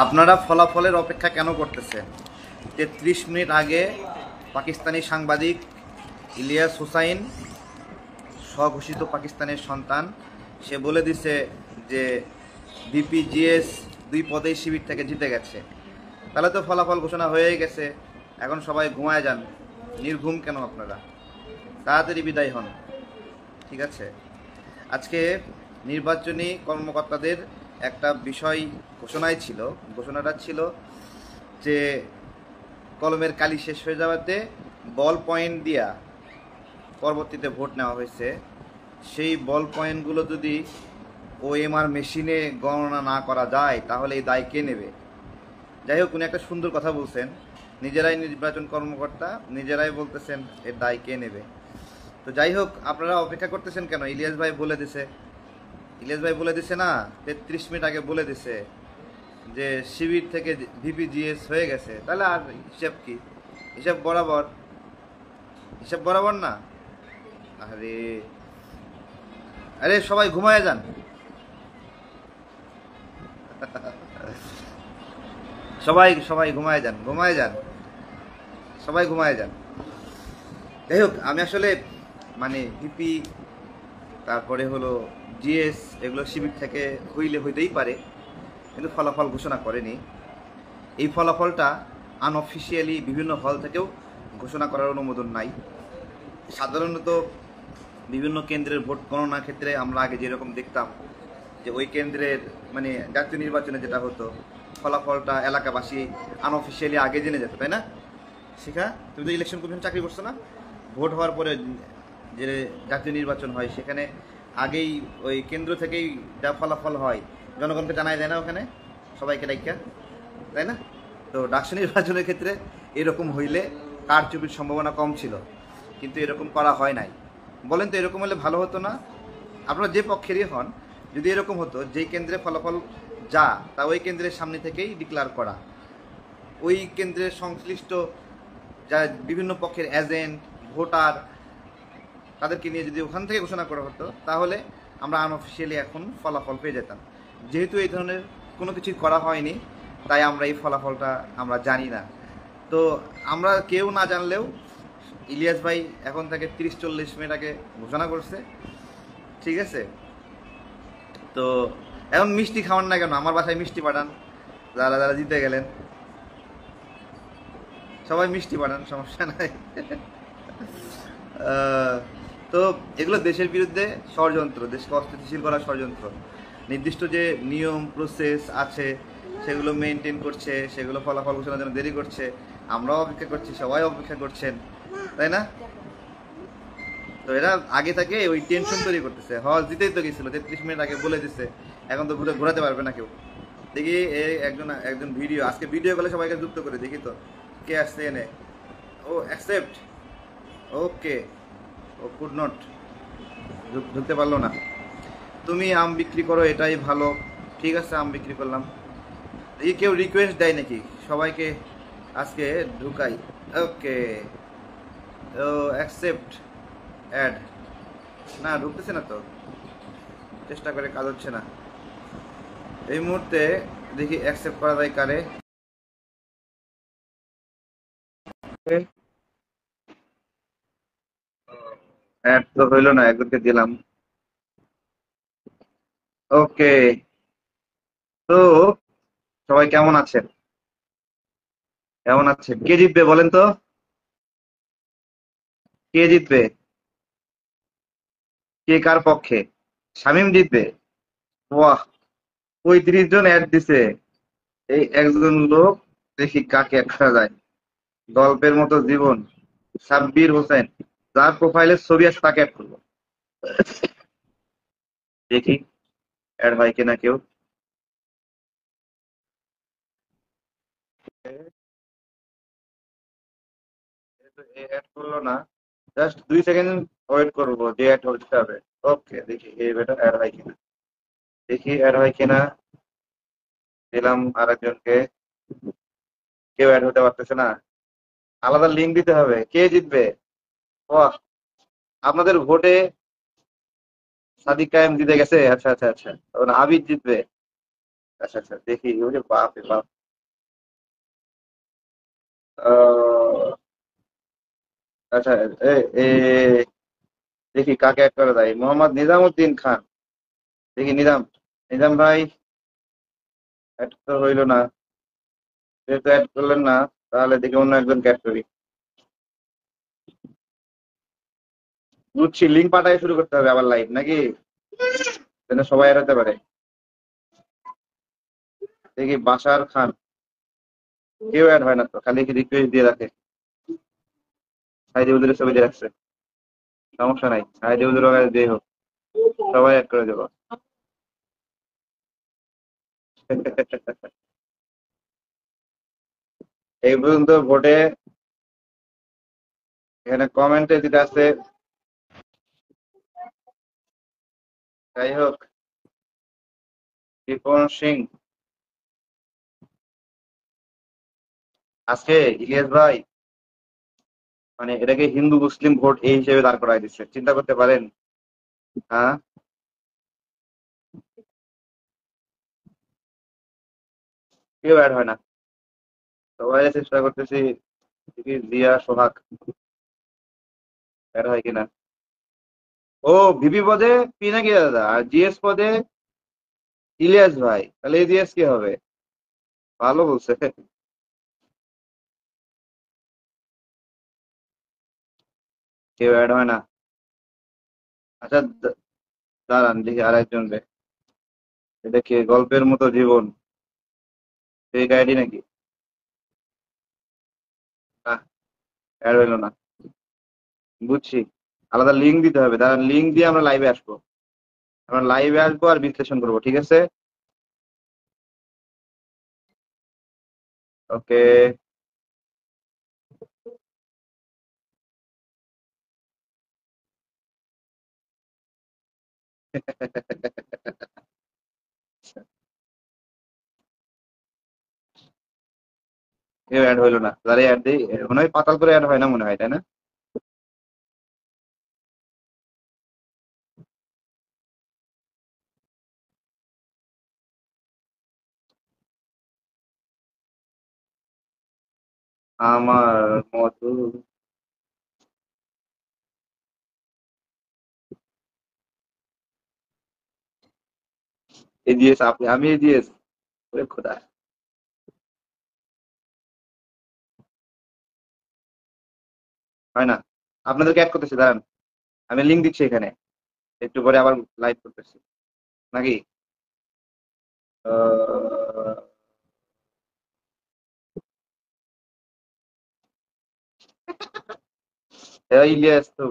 আপনারা ফলাফলের অপেক্ষা কেন করতেছেন? ৩৩ মিনিট আগে পাকিস্তানি সাংবাদিক ইলিয়াস হুসাইন, স্বঘোষিত পাকিস্তানের সন্তান, সে বলে দিছে যে বিপিজিএস 2 পদেই শিবির থেকে জিতে গেছে। তাহলে তো ফলাফল ঘোষণা হয়েই গেছে। এখন সবাই ঘুমায় যান। নির্ঘুম কেন আপনারা? তাড়াতাড়ি বিদায় হন। ঠিক আছে, আজকে নির্বাচনী কর্মকর্তাদের একটা বিষয় ঘোষণায় ছিল। ঘোষণাটা ছিল যে কলমের কালি শেষ হয়ে যাওয়াতে বল পয়েন্ট দিয়া পরবর্তীতে ভোট নেওয়া হয়েছে। সেই বল পয়েন্টগুলো যদি ওএমআর মেশিনে গণনা না করা যায় তাহলে এই দায় কে নেবে? যাই হোক, উনি একটা সুন্দর কথা বলছেন। নিজেরাই নির্বাচন কর্মকর্তা, নিজেরাই বলতেছেন এর দায় কে নেবে। তো যাই হোক, আপনারা অপেক্ষা করতেছেন কেন? ইলিয়াস ভাই বলে দিছে। ইলিয়াস ভাই বলে দিছে না, ৩৩ মিনিট আগে বলে দিছে যে শিবির থেকে ভিপিজিএস হয়ে গেছে। তাহলে আর হিসাব কি? হিসাব বরাবর, হিসাব বরাবর না। আরে আরে সবাই ঘুমায় যান। সবাই সবাই ঘুমায় যান, ঘুমায় যান, সবাই ঘুমায় যান। যাই হোক, আমি আসলে মানে ভিপি, তারপরে হলো জিএস, এগুলো শিবির থেকে হইতেই পারে, কিন্তু ফলাফল ঘোষণা করেনি। এই ফলাফলটা আনঅফিসিয়ালি বিভিন্ন হল থেকেও ঘোষণা করার অনুমোদন নাই। সাধারণত বিভিন্ন কেন্দ্রের ভোট গণনার ক্ষেত্রে আমরা আগে যেরকম দেখতাম যে ওই কেন্দ্রের মানে জাতীয় নির্বাচনে যেটা হতো, ফলাফলটা এলাকাবাসী আনঅফিসিয়ালি আগে জেনে যেত, তাই না? শিখা, তুমি তো ইলেকশন কমিশন চাকরি করছো না? ভোট হওয়ার পরে যে জাতীয় নির্বাচন হয় সেখানে আগেই ওই কেন্দ্র থেকেই যা ফলাফল হয় জনগণকে জানাই দেয় না ওখানে, সবাইকে ডাইকা, তাই না? তো ডাকসু নির্বাচনের ক্ষেত্রে এরকম হইলে কারচুপির সম্ভাবনা কম ছিল, কিন্তু এরকম করা হয় নাই। বলেন তো এরকম হলে ভালো হতো না? আপনারা যে পক্ষেরই হন, যদি এরকম হতো যেই কেন্দ্রে ফলাফল যা তা ওই কেন্দ্রের সামনে থেকেই ডিক্লার করা, ওই কেন্দ্রের সংশ্লিষ্ট যা বিভিন্ন পক্ষের এজেন্ট, ভোটার, তাদেরকে নিয়ে যদি ওখান থেকে ঘোষণা করা হতো তাহলে আমরা আনঅফিসিয়ালি এখন ফলাফল পেয়ে যেতাম। যেহেতু এই ধরনের কোনো কিছুই করা হয়নি, তাই আমরা এই ফলাফলটা আমরা জানি না। তো আমরা কেউ না জানলেও ইলিয়াস ভাই এখন থেকে 30-40 মিনিট আগে ঘোষণা করছে। ঠিক আছে, তো এখন মিষ্টি খাওয়ান না কেন? আমার বাসায় মিষ্টি পাঠান, যারা যারা জিতে গেলেন সবাই মিষ্টি পাঠান, সমস্যা নাই। তো এগুলো দেশের বিরুদ্ধে ষড়যন্ত্র, দেশকে অস্থিতিশীল করার ষড়যন্ত্র। নির্দিষ্ট যে নিয়ম প্রসেস আছে সেগুলো মেনটেন করছে, সেগুলো ফলাফল ঘোষণার জন্য দেরি করছে। আমরাও অপেক্ষা করছি, সবাই অপেক্ষা করছেন, তাই না? তো এরা আগে থেকে ওই টেনশন তৈরি করতেছে। জিতেই তো গেছিল, 33 মিনিট আগে বলে দিচ্ছে, এখন তো ঘোরাতে পারবে না কেউ। দেখি এই একজন একজন ভিডিও, আজকে ভিডিও কলে সবাইকে যুক্ত করে দেখি তো কে আসছে এনে। ও অ্যাকসেপ্ট, ওকে, ও কুড নট, ঢুকতে পারলো না। তুমি আম বিক্রি করো, এটাই ভালো। ঠিক আছে, আম বিক্রি করলাম। এই কেউ রিকোয়েস্ট দেয় নাকি সবাইকে আজকে ঢুকাই? ওকে, ও অ্যাকসেপ্ট অ্যাড, না ঢুকতেছে না তো, চেষ্টা করে কাজ হচ্ছে না এই মুহূর্তে। দেখি অ্যাকসেপ্ট করা যায় কারে। অ্যাড তো হইলো না, একজনকে দিলাম। ওকে, তো সবাই কেমন আছেন? কেমন আছেন? কে জিতবে বলেন তো? কে জিতবে? কে কার পক্ষে? শামীম জিতবে? বাহ, 35 জন অ্যাড দিছে। এই একজন লোক, দেখি কাকে অ্যাড করা যায়। গল্পের মতো জীবন, সাব্বির হোসেন, যার প্রোফাইলের ছবি আছে তাকে অ্যাড করবো। দেখি অ্যাড হয় কিনা কেউ। অ্যাড করলো না, জাস্ট 2 সেকেন্ড ওয়েট করবো, যে অ্যাড হতে হবে। ওকে, দেখি এই বেটা অ্যাড হয় কিনা, দেখি অ্যাড হয় কিনা। দিলাম আরেকজনকে, কেউ অ্যাড হতে পারতেছে না। আলাদা লিঙ্ক দিতে হবে। কে জিতবে? বাহ, আপনাদের ভোটে সাদিক কায়েম জিতে গেছে। আচ্ছা আচ্ছা আচ্ছা, তখন আবিদ জিতবে। আচ্ছা আচ্ছা, দেখি ওরে বাপ রে বাপ। আহ, আচ্ছা, এ এ দেখি কাকে অ্যাড করা যায়। মোহাম্মদ নিজামুদ্দিন খান। দেখি নিজাম, নিজাম ভাই অ্যাড তো হইলো না। যেহেতু অ্যাড করলেন না, তাহলে দেখি অন্য একজনকে অ্যাড করি। বুঝছি, লিঙ্ক পাঠাই শুরু করতে হবে আবার লাইভ নাকি, যেন সবাই এড়াতে পারে। দেখি বাশার খান, কেউ অ্যাড হয় না তো, খালি কি রিকোয়েস্ট দিয়ে রাখে। সাইদি উদ্দিনের ছবি দিয়ে রাখছে। সমস্যা নাই, সাইদি উদ্দিন দিয়ে হোক, সবাই অ্যাড করে দেবো। এই পর্যন্ত ভোটে, এখানে কমেন্টে যেটা আছে, যাই হোক, রিপন সিং। আজকে ইলিয়াস ভাই মানে এটাকে হিন্দু মুসলিম ভোট এই হিসেবে দাঁড় করায় দিচ্ছে, চিন্তা করতে পারেন। হ্যাঁ, কেউ অ্যাড হয় না, সবাই চেষ্টা করতেছি। দেখি জিয়া সোহাগ অ্যাড হয় কিনা। ও, ভিপি পদে পিনাকি দাদা, আর জিএস পদে ইলিয়াস ভাই, তাহলে ইলিয়াস কি হবে? ভালো বলছে। কেউ অ্যাড হয় না। আচ্ছা, দাঁড়ান দেখি আর একজন রে। এটা কি গল্পের মতো জীবন, ফেক আইডি নাকি? না, অ্যাড হইলো না। বুঝছি, আলাদা লিঙ্ক দিতে হবে, দাঁড়ান লিঙ্ক দিয়ে আমরা লাইভে আসবো। আমরা লাইভে আসবো আর বিশ্লেষণ করবো, ঠিক আছে? ওকে। কেউ অ্যাড হইলো না, তাহলে অ্যাড দিই। মনে হয় পাতাল করে অ্যাড হয় না মনে হয়, তাই না? আমার মতো। এজিএস, আপনি, আমি এজিএস। ওরে খোদা। হয় না, আপনাদেরকে অ্যাড করতেছি, দাঁড়ান। আমি লিঙ্ক দিচ্ছি এখানে, একটু পরে আবার লাইভ করতেছি নাকি। আহ, ইলিয়াস তো